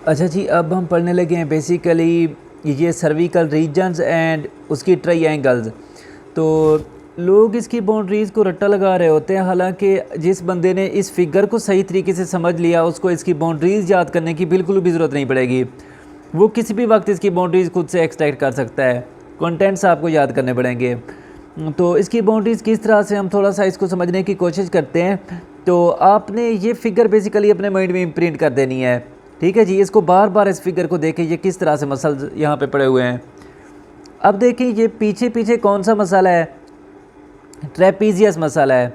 अच्छा जी, अब हम पढ़ने लगे हैं बेसिकली ये सर्विकल रीजन्स एंड उसकी ट्रायंगल्स। तो लोग इसकी बाउंड्रीज़ को रट्टा लगा रहे होते हैं, हालांकि जिस बंदे ने इस फिगर को सही तरीके से समझ लिया उसको इसकी बाउंड्रीज़ याद करने की बिल्कुल भी ज़रूरत नहीं पड़ेगी। वो किसी भी वक्त इसकी बाउंड्रीज़ खुद से एक्सट्रैक्ट कर सकता है। कंटेंट्स आपको याद करने पड़ेंगे। तो इसकी बाउंड्रीज़ किस तरह से हम थोड़ा सा इसको समझने की कोशिश करते हैं। तो आपने ये फ़िगर बेसिकली अपने माइंड में इम्प्रिंट कर देनी है। ठीक है जी, इसको बार बार इस फिगर को देखें, ये किस तरह से मसल यहाँ पे पड़े हुए हैं। अब देखें ये पीछे पीछे कौन सा मसाला है, ट्रेपीजियस मसाला है।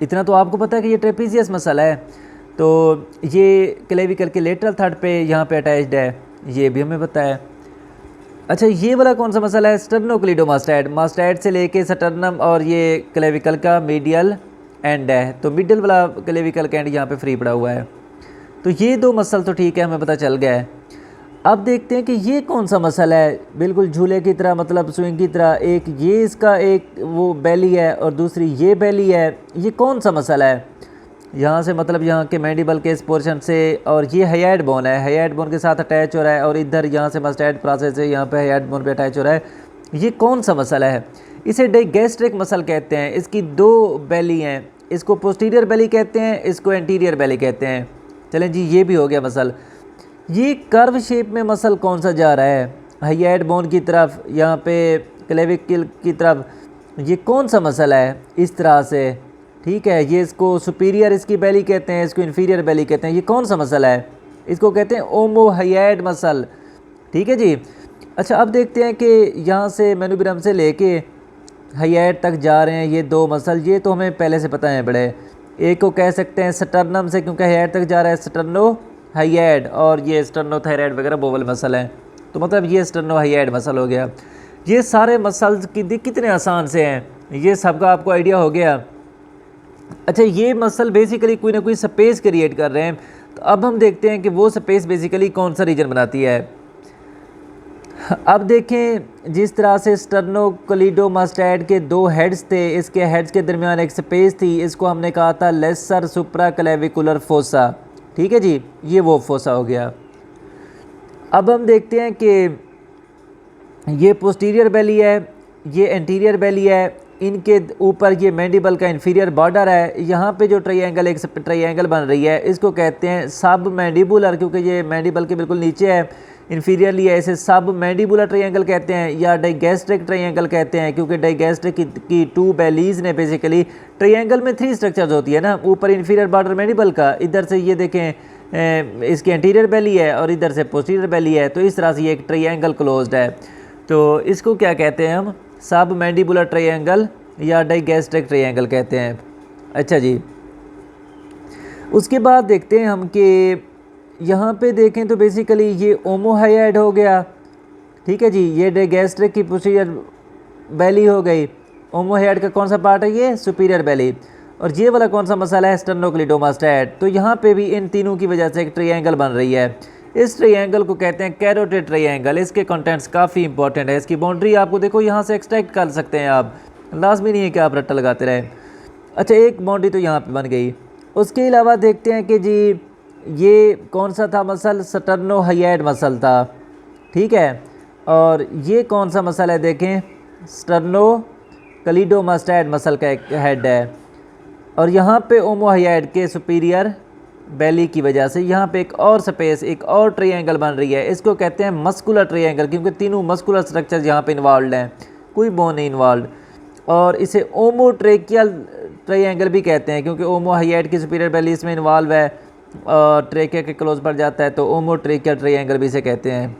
इतना तो आपको पता है कि ये ट्रेपीजियस मसाला है। तो ये क्लेविकल के लेटरल थर्ड पे यहाँ पे अटैच्ड है, ये भी हमें पता है। अच्छा, ये वाला कौन सा मसाला है, स्टर्नोक्लीडोमास्टाइड। मास्टाइड से लेके स्टर्नम और ये क्लेविकल का मीडियल एंड है। तो मिडिल वाला क्लेविकल का एंड यहाँ पे फ्री पड़ा हुआ है। तो ये दो मसल तो ठीक है, हमें पता चल गया है। अब देखते हैं कि ये कौन सा मसल है, बिल्कुल झूले की तरह, मतलब स्विंग की तरह। एक ये इसका एक वो बैली है और दूसरी ये बैली है। ये कौन सा मसल है, यहाँ से मतलब यहाँ के मैंडिबल के इस पोर्शन से, और ये हाइड बोन है, हाइड बोन के साथ अटैच हो रहा है, और इधर यहाँ से मस्टाइड प्रोसेस है, यहाँ पे हाइड बोन पे अटैच हो रहा है। ये कौन सा मसल है, इसे डाइगैस्ट्रिक मसल कहते हैं। इसकी दो बैली हैं, इसको पोस्टीरियर बैली कहते हैं, इसको एंटीरियर बैली कहते हैं। चलें जी, ये भी हो गया मसल। ये कर्व शेप में मसल कौन सा जा रहा है, हाइड बोन की तरफ, यहाँ पे क्लेविकल की तरफ। ये कौन सा मसल है इस तरह से, ठीक है। ये इसको सुपीरियर इसकी बैली कहते हैं, इसको इन्फीरियर बैली कहते हैं। ये कौन सा मसल है, इसको कहते हैं ओमोहाइड मसल। ठीक है जी। अच्छा, अब देखते हैं कि यहाँ से मेनुब्रम से लेके हाइड तक जा रहे हैं ये दो मसल। ये तो हमें पहले से पता है बड़े। एक को कह सकते हैं स्टर्नम से, क्योंकि हाइड तक जा रहा है स्टर्नो हाइड, और ये स्टर्नोथायराइड वगैरह बोवल मसल है। तो मतलब ये स्टर्नो हाइड मसल हो गया। ये सारे मसल्स कितने आसान से हैं, ये सबका आपको आइडिया हो गया। अच्छा, ये मसल बेसिकली कोई ना कोई स्पेस क्रिएट कर रहे हैं। तो अब हम देखते हैं कि वो स्पेस बेसिकली कौन सा रीजन बनाती है। अब देखें, जिस तरह से स्टर्नोक्लीडोमास्टाइड के दो हेड्स थे, इसके हेड्स के दरमियान एक स्पेस थी, इसको हमने कहा था लेसर सुप्रा क्लेविकुलर फोसा। ठीक है जी, ये वो फोसा हो गया। अब हम देखते हैं कि ये पोस्टीरियर बैली है, ये एंटीरियर बैली है, इनके ऊपर ये मैंडिबल का इन्फीरियर बॉर्डर है। यहाँ पे जो ट्रायंगल, एक ट्रायंगल बन रही है, इसको कहते हैं सब मैंडिबुलर, क्योंकि ये मैंडिबल के बिल्कुल नीचे है, इन्फीरियरली है। इसे सब मैंडिबुलर ट्रायंगल कहते हैं, या डाइगैस्ट्रिक ट्रायंगल कहते हैं, क्योंकि डाइगैस्ट्रिक की टू बैलीज ने बेसिकली, ट्रायंगल में 3 स्ट्रक्चर्स होती है ना, ऊपर इन्फीरियर बॉर्डर मैंडिबल का, इधर से ये देखें इसकी एंटीरियर बैली है और इधर से पोस्टीरियर बैली है। तो इस तरह से ये एक ट्रायंगल क्लोज्ड है। तो इसको क्या कहते हैं हम, सब मैंडिबुलर ट्रायंगल या डाइगैस्ट्रिक ट्रायंगल कहते हैं। अच्छा जी, उसके बाद देखते हैं हम कि यहाँ पे देखें तो बेसिकली ये ओमोहाइड हो गया। ठीक है जी, ये डाइगैस्ट्रिक की पोस्टीरियर बैली हो गई। ओमोहाइड का कौन सा पार्ट है, ये सुपीरियर बैली। और ये वाला कौन सा मसाला है, स्टर्नोक्लीडोमास्टाइड। तो यहाँ पे भी इन तीनों की वजह से एक ट्रायंगल बन रही है। इस ट्रायंगल को कहते हैं कैरोटिड ट्रायंगल। इसके कंटेंट्स काफ़ी इंपॉर्टेंट है। इसकी बाउंड्री आपको देखो यहाँ से एक्सट्रैक्ट कर सकते हैं आप, लाजमी नहीं है कि आप रट्टा लगाते रहें। अच्छा, एक बाउंड्री तो यहाँ पे बन गई। उसके अलावा देखते हैं कि जी ये कौन सा था मसल, स्टर्नोहाइड मसल था। ठीक है, और ये कौन सा मसल है, देखें स्टर्नोक्लीडोमास्टाइड मसल का एक हेड है। और यहाँ पे ओमोहाइड के सुपीरियर बैली की वजह से यहाँ पे एक और स्पेस, एक और ट्रायंगल बन रही है। इसको कहते हैं मस्कुलर ट्रायंगल, क्योंकि तीनों मस्कुलर स्ट्रक्चर यहाँ पे इन्वॉल्व हैं, कोई बोन नहीं इन्वॉल्व। और इसे ओमोट्रेकियल ट्रायंगल भी कहते हैं, क्योंकि ओमोहाइड की सुपीरियर बैली इसमें इन्वॉल्व है और ट्रेकिया के क्लोज पर जाता है, तो ओमोट्रेकियल ट्रायंगल भी इसे कहते हैं।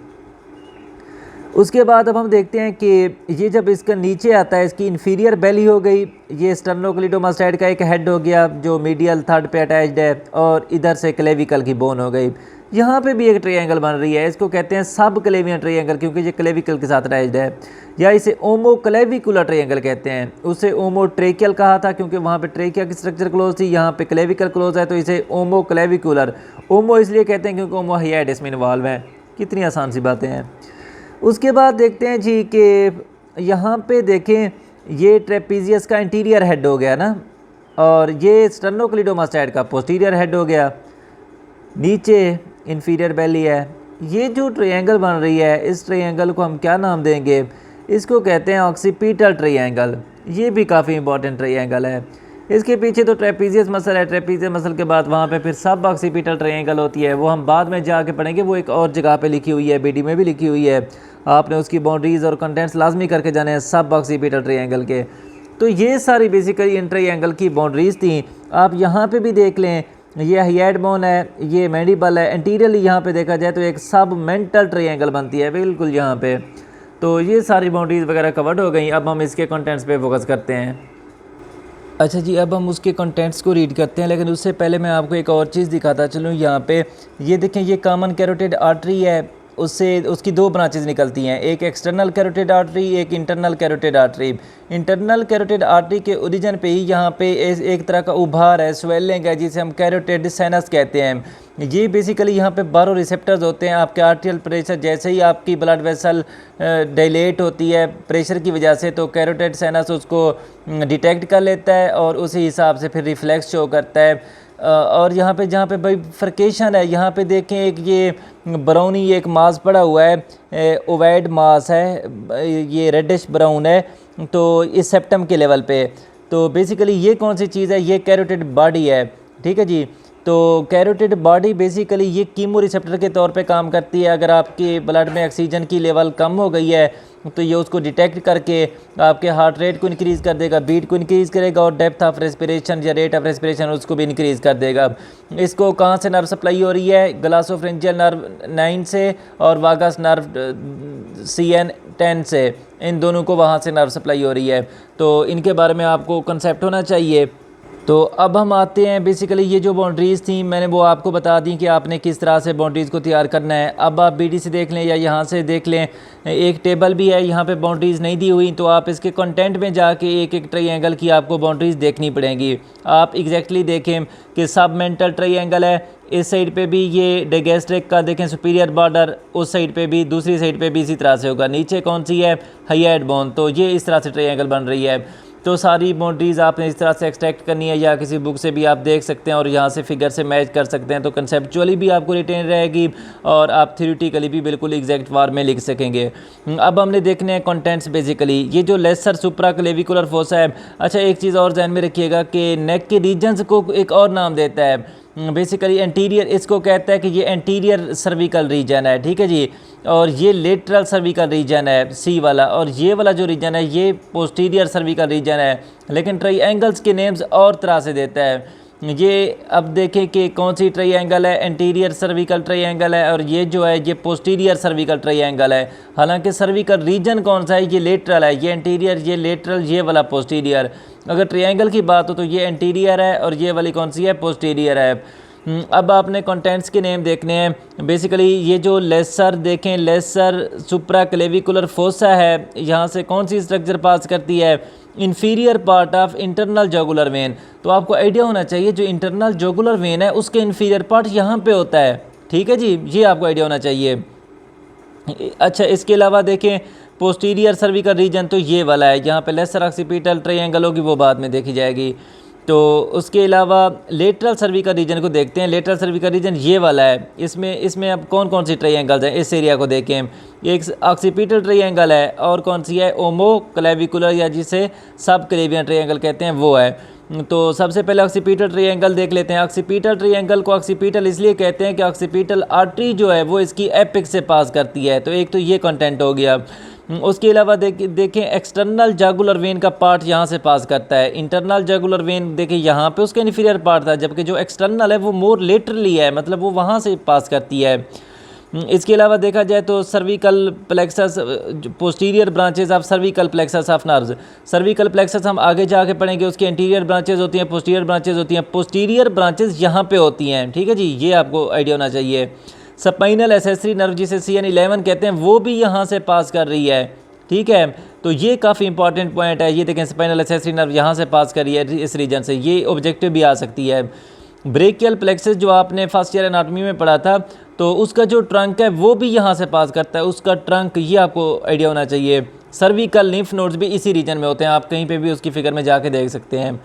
उसके बाद अब हम देखते हैं कि ये जब इसका नीचे आता है, इसकी इन्फीरियर बैली हो गई, ये स्टर्नोक्लीडोमास्टाइड का एक हेड हो गया जो मीडियल थर्ड पे अटैच्ड है, और इधर से क्लेविकल की बोन हो गई। यहाँ पे भी एक ट्रायंगल बन रही है, इसको कहते हैं सब क्लेवियन ट्रायंगल, क्योंकि ये क्लेविकल के साथ अटैच्ड है, या इसे ओमोक्लेविकुलर ट्रायंगल कहते हैं। उसे ओमोट्रेकियल कहा था क्योंकि वहाँ पे ट्रेकिया की स्ट्रक्चर क्लोज थी, यहाँ पे क्लेविकल क्लोज है, तो इसे ओमोक्लेविकुलर। ओमो इसलिए कहते हैं क्योंकि ओमोहाइड इसमें इन्वॉल्व है। कितनी आसान सी बातें हैं। उसके बाद देखते हैं जी कि यहाँ पे देखें, ये ट्रेपीजियस का इंटीरियर हेड हो गया ना, और ये स्टर्नोक्लीडोमास्टाइड का पोस्टीरियर हेड हो गया। नीचे इन्फीरियर बेली है। ये जो ट्रायंगल बन रही है, इस ट्रायंगल को हम क्या नाम देंगे? इसको कहते हैं ऑक्सीपिटल ट्रायंगल। ये भी काफ़ी इंपॉर्टेंट ट्रायंगल है। इसके पीछे तो ट्रेपीजियस मसल है, ट्रेपीजियस मसल के बाद वहाँ पे फिर सब ऑक्सीपिटल ट्रायंगल होती है, वो हम बाद में जाके पढ़ेंगे, वो एक और जगह पे लिखी हुई है, बीडी में भी लिखी हुई है। आपने उसकी बाउंड्रीज़ और कंटेंट्स लाजमी करके जाने हैं सब ऑक्सीपिटल ट्रायंगल के। तो ये सारी बेसिकली इन ट्रायंगल की बाउंड्रीज़ थी। आप यहाँ पे भी देख लें, ये हाइएट बोन है, ये मैंडिबल है। एंटीरियरली यहाँ पे देखा जाए तो एक सब मेंटल ट्रायंगल बनती है बिल्कुल यहाँ पे। तो ये सारी बाउंड्रीज़ वगैरह कवर्ड हो गई। अब हम इसके कंटेंट्स पे फोकस करते हैं। अच्छा जी, अब हम उसके कंटेंट्स को रीड करते हैं, लेकिन उससे पहले मैं आपको एक और चीज़ दिखाता चलूँ। यहाँ पे ये देखें, ये कॉमन कैरोटिड आर्टरी है, उससे उसकी दो ब्रांचेस निकलती हैं, एक एक्सटर्नल कैरोटिड आर्टरी, एक internal carotid artery. Internal carotid artery के ओरिजिन पे ही यहाँ पे एक तरह का उभार है, स्वेलिंग है, जिसे हम कैरोटिड साइनस कहते हैं। ये बेसिकली यहाँ पे बारो रिसेप्टर्स होते हैं। आपके आर्टियल प्रेशर, जैसे ही आपकी ब्लड वेसल डायलेट होती है प्रेशर की वजह से, तो कैरोटिड साइनस उसको डिटेक्ट कर लेता है और उसी हिसाब से फिर रिफ्लेक्स शो करता है। और यहाँ पे जहाँ पे बाइफर्केशन है, यहाँ पे देखें एक ये ब्राउनी एक मास पड़ा हुआ है, ओवैड मास है, ये रेडिश ब्राउन है, तो इस सेप्टम के लेवल पे। तो बेसिकली ये कौन सी चीज़ है? ये कैरोटिड बॉडी है, ठीक है जी। तो कैरोटिड बॉडी बेसिकली ये कीमो रिसेप्टर के तौर पे काम करती है। अगर आपके ब्लड में ऑक्सीजन की लेवल कम हो गई है तो ये उसको डिटेक्ट करके आपके हार्ट रेट को इंक्रीज़ कर देगा, बीट को इंक्रीज़ करेगा, और डेप्थ ऑफ रेस्पिरेशन या रेट ऑफ रेस्पिरेशन उसको भी इंक्रीज़ कर देगा। इसको कहाँ से नर्व सप्लाई हो रही है? ग्लासोफ्रेंजियल नर्व 9 से और वागस नर्व CN10 से, इन दोनों को वहाँ से नर्व सप्लाई हो रही है। तो इनके बारे में आपको कंसेप्ट होना चाहिए। तो अब हम आते हैं, बेसिकली ये जो बाउंड्रीज़ थी मैंने वो आपको बता दी कि आपने किस तरह से बाउंड्रीज़ को तैयार करना है। अब आप बीडी से देख लें या यहाँ से देख लें, एक टेबल भी है, यहाँ पे बाउंड्रीज़ नहीं दी हुई, तो आप इसके कंटेंट में जाके एक एक ट्रायंगल की आपको बाउंड्रीज़ देखनी पड़ेंगी। आप एग्जैक्टली देखें कि सब मेंटल ट्रायंगल है, इस साइड पे भी ये डायगैस्ट्रिक का देखें सुपीरियर बॉर्डर, उस साइड पे भी, दूसरी साइड पे भी इसी तरह से होगा। नीचे कौन सी है? हाइएट बोन। तो ये इस तरह से ट्रायंगल बन रही है। तो सारी बाउंड्रीज़ आपने इस तरह से एक्सट्रैक्ट करनी है, या किसी बुक से भी आप देख सकते हैं और यहाँ से फिगर से मैच कर सकते हैं। तो कंसेप्चुअली भी आपको रिटेन रहेगी और आप थ्योरेटिकली भी बिल्कुल एग्जैक्ट फॉर्म में लिख सकेंगे। अब हमने देखने हैं कंटेंट्स। बेसिकली ये जो लेसर सुप्रा क्लेविकुलर फोसा है। अच्छा, एक चीज़ और ध्यान में रखिएगा कि नेक के रीजन्स को एक और नाम देता है, बेसिकली एंटीरियर, इसको कहता है कि ये एंटीरियर सर्विकल रीजन है, ठीक है जी। और ये लेटरल सर्विकल रीजन है सी वाला, और ये वाला जो रीजन है ये पोस्टीरियर सर्विकल रीजन है। लेकिन ट्रायंगल्स के नेम्स और तरह से देता है ये। अब देखें कि कौन सी ट्रायंगल है, एंटीरियर सर्विकल ट्रायंगल है, और ये जो है ये पोस्टीरियर सर्विकल ट्रायंगल है। हालांकि सर्विकल रीजन कौन सा है? ये लेटरल है, ये एंटीरियर, ये लेटरल, ये वाला पोस्टीरियर। अगर ट्रायंगल की बात हो तो ये एंटीरियर है और ये वाली कौन सी है? पोस्टीरियर है। अब आपने कंटेंट्स के नेम देखने हैं। बेसिकली ये जो लेसर देखें, लेसर सुप्रा क्लेविकुलर फोसा है, यहाँ से कौन सी स्ट्रक्चर पास करती है? Inferior part of internal jugular vein. तो आपको आइडिया होना चाहिए जो इंटरनल जुगुलर वेन है उसके इन्फीरियर पार्ट यहाँ पे होता है, ठीक है जी, ये आपको आइडिया होना चाहिए। अच्छा, इसके अलावा देखें पोस्टीरियर सर्विकल रीजन, तो ये वाला है, यहाँ पे लेसर ऑक्सीपिटल ट्रायंगल होगी, वो बाद में देखी जाएगी। तो उसके अलावा लेटरल सर्विकल रीजन को देखते हैं। लेटरल सर्विकल रीजन ये वाला है। इसमें अब कौन कौन सी ट्रायंगल्स हैं इस एरिया को देखें। एक ऑक्सीपिटल ट्रायंगल है, और कौन सी है? ओमो क्लेविकुलर, या जिसे सब क्लेवियन ट्रायंगल कहते हैं, वो है। तो सबसे पहले ऑक्सीपिटल ट्रायंगल देख लेते हैं। ऑक्सीपिटल ट्रायंगल को ऑक्सीपिटल इसलिए कहते हैं कि ऑक्सीपिटल आर्टरी जो है वो इसकी एपिक्स से पास करती है। तो एक तो ये कंटेंट हो गया। उसके अलावा देखें एक्सटर्नल जागुलर वेन का पार्ट यहाँ से पास करता है। इंटरनल जागुलर वेन देखें यहाँ पे उसका इन्फीरियर पार्ट था, जबकि जो एक्सटर्नल है वो मोर लेटरली है, मतलब वो वहाँ से पास करती है। इसके अलावा देखा जाए तो cervical plexus, posterior branches of cervical plexus of nerves. Cervical plexus हम आगे जाके पढ़ेंगे, उसकी एंटीरियर ब्रांचेस होती हैं, पोस्टीरियर ब्रांचेस होती हैं। पोस्टीरियर ब्रांचेस यहाँ पे होती हैं, ठीक है जी, ये आपको आइडिया होना चाहिए। स्पाइनल एसेसरी नर्व जिसे CN11 कहते हैं वो भी यहाँ से पास कर रही है, ठीक है। तो ये काफ़ी इंपॉर्टेंट पॉइंट है। ये देखें स्पाइनल एसेसरी नर्व यहाँ से पास कर रही है इस रीजन से, ये ऑब्जेक्टिव भी आ सकती है। ब्रेकियल प्लेक्सस जो आपने फर्स्ट ईयर एनाटॉमी में पढ़ा था, तो उसका जो ट्रंक है वो भी यहाँ से पास करता है, उसका ट्रंक, ये आपको आइडिया होना चाहिए। सर्विकल लिम्फ नोड्स भी इसी रीजन में होते हैं, आप कहीं पे भी उसकी फिगर में जाके देख सकते हैं।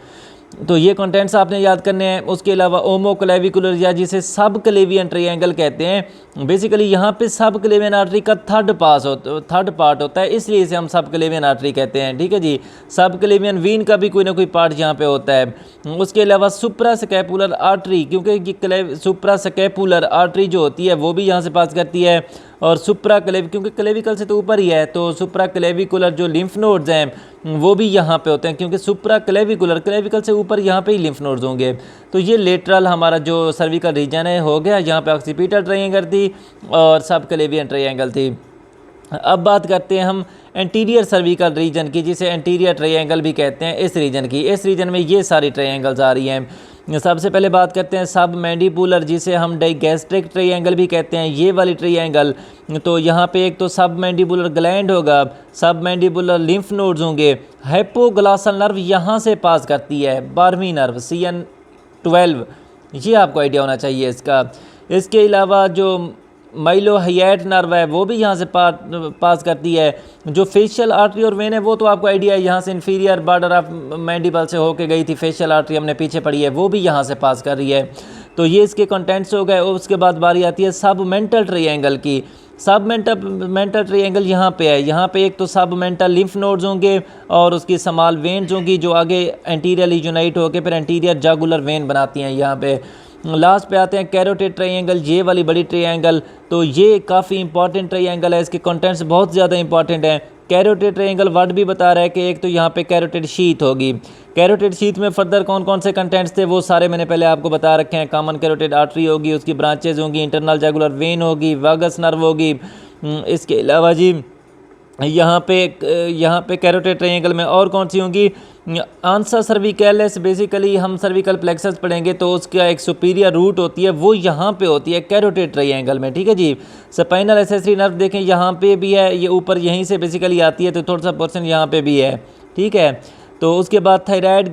तो ये कंटेंट्स आपने याद करने हैं। उसके अलावा ओमो क्लेविकुलर या जिसे सब क्लेवियन ट्रायंगल कहते हैं, बेसिकली यहाँ पे सब क्लेवियन आर्टरी का थर्ड पार्ट होता है, इसलिए इसे हम सब क्लेवियन आर्टरी कहते हैं। ठीक है जी, सब क्लेवियन वीन का भी कोई ना कोई पार्ट यहाँ पे होता है। उसके अलावा सुप्रा स्कैपुलर आर्टरी, क्योंकि ये सुप्रा स्कैपुलर आर्टरी जो होती है वो भी यहाँ से पास करती है, और सुप्रा क्योंकि क्लेविकल से तो ऊपर ही है, तो सुप्रा क्लेविकुलर जो लिम्फ नोड्स हैं वो भी यहाँ पे होते हैं, क्योंकि सुप्रा क्लेविकल से ऊपर यहाँ पे ही लिम्फ नोड्स होंगे। तो ये लेटरल हमारा जो सर्विकल रीजन है हो गया, यहाँ पे ऑक्सीपिटल ट्रायंगल थी और सब क्लेवियन ट्रायंगल थी। अब बात करते हैं हम एंटीरियर सर्विकल रीजन की, जिसे एंटीरियर ट्रायंगल भी कहते हैं। इस रीजन की, इस रीजन में ये सारी ट्रायंगल्स आ रही हैं। सबसे पहले बात करते हैं सब मैंडिबुलर, जिसे हम डाइगैस्ट्रिक ट्रायंगल भी कहते हैं, ये वाली ट्रायंगल। तो यहाँ पे एक तो सब मैंडिबुलर ग्लैंड होगा, सब मैंडिबुलर लिम्फ नोड्स होंगे, हाइपोग्लॉसल नर्व यहाँ से पास करती है, 12वीं नर्व CN12, ये आपको आइडिया होना चाहिए इसका। इसके अलावा जो माइलोहाइएट नर्व है वो भी यहाँ से पास करती है। जो फेशियल आर्टरी और वेन है वो तो आपको आइडिया है, यहाँ से इन्फीरियर बॉर्डर ऑफ मैंडिबल से होके गई थी, फेशियल आर्टरी हमने पीछे पढ़ी है, वो भी यहाँ से पास कर रही है। तो ये इसके कंटेंट्स हो गए। उसके बाद बारी आती है सबमेंटल ट्रायंगल की। सबमेंटल ट्रायंगल यहाँ पे है, यहाँ पे एक तो सबमेंटल लिम्फ नोड्स होंगे और उसकी स्मॉल वेन्स होंगी जो आगे एंटीरियर यूनाइट होकर फिर एंटीरियर जागुलर वेन बनाती हैं। यहाँ पे लास्ट पे आते हैं कैरोटिड ट्रायंगल, ये वाली बड़ी ट्रायंगल। तो ये काफ़ी इंपॉर्टेंट ट्रायंगल है, इसके कंटेंट्स बहुत ज़्यादा इंपॉर्टेंट हैं। कैरोटिड ट्रायंगल वर्ड भी बता रहा है कि एक तो यहाँ पे कैरोटिड शीथ होगी। कैरोटिड शीथ में फर्दर कौन कौन से कंटेंट्स थे वो सारे मैंने पहले आपको बता रखे हैं। कॉमन कैरोटिड आर्टरी होगी, उसकी ब्रांचेज होंगी, इंटरनल जागुलर वेन होगी, वागस नर्व होगी। इसके अलावा जी यहाँ पे कैरोटिड ट्रायंगल में और कौन सी होंगी, आंसा सर्विकैलिस। बेसिकली हम सर्विकल प्लेक्सस पढ़ेंगे तो उसका एक सुपीरियर रूट होती है, वो यहाँ पे होती है कैरोटिड ट्रायंगल में। ठीक है जी, स्पाइनल एक्सेसरी नर्व देखें यहाँ पे भी है, ये ऊपर यहीं से बेसिकली आती है, तो थोड़ा सा पोर्शन यहाँ पे भी है। ठीक है, तो उसके बाद थायराइड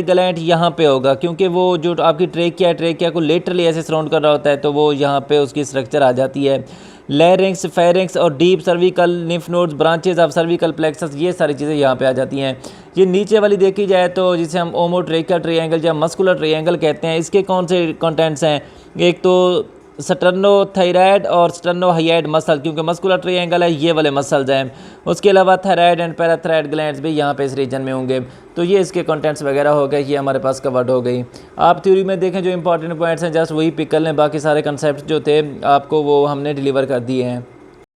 ग्लैंड यहाँ पे होगा, क्योंकि वो जो आपकी ट्रेकिया को लेटरली ऐसे सराउंड कर रहा होता है, तो वो यहाँ पे उसकी स्ट्रक्चर आ जाती है। लैरिंक्स, फेरिंक्स और deep cervical lymph nodes, branches of cervical plexus, ये सारी चीज़ें यहाँ पे आ जाती हैं। ये नीचे वाली देखी जाए तो जिसे हम ओमोट्रेकियल ट्रायंगल या मस्कुलर ट्रायंगल कहते हैं, इसके कौन से कंटेंट्स हैं, एक तो स्टर्नोथायराइड और स्टर्नोहाइएड मसल, क्योंकि मस्कुलर ट्रायंगल है, ये वाले मसल्स हैं। उसके अलावा थायराइड एंड पैराथायराइड ग्लैंड्स भी यहाँ पे इस रीजन में होंगे। तो ये इसके कंटेंट्स वगैरह हो गए, ये हमारे पास कवर्ड हो गई। आप थ्योरी में देखें जो इंपॉर्टेंट पॉइंट्स हैं जस्ट वही पिक कर लें, बाकी सारे कंसेप्ट जो थे आपको वो हमने डिलीवर कर दिए हैं।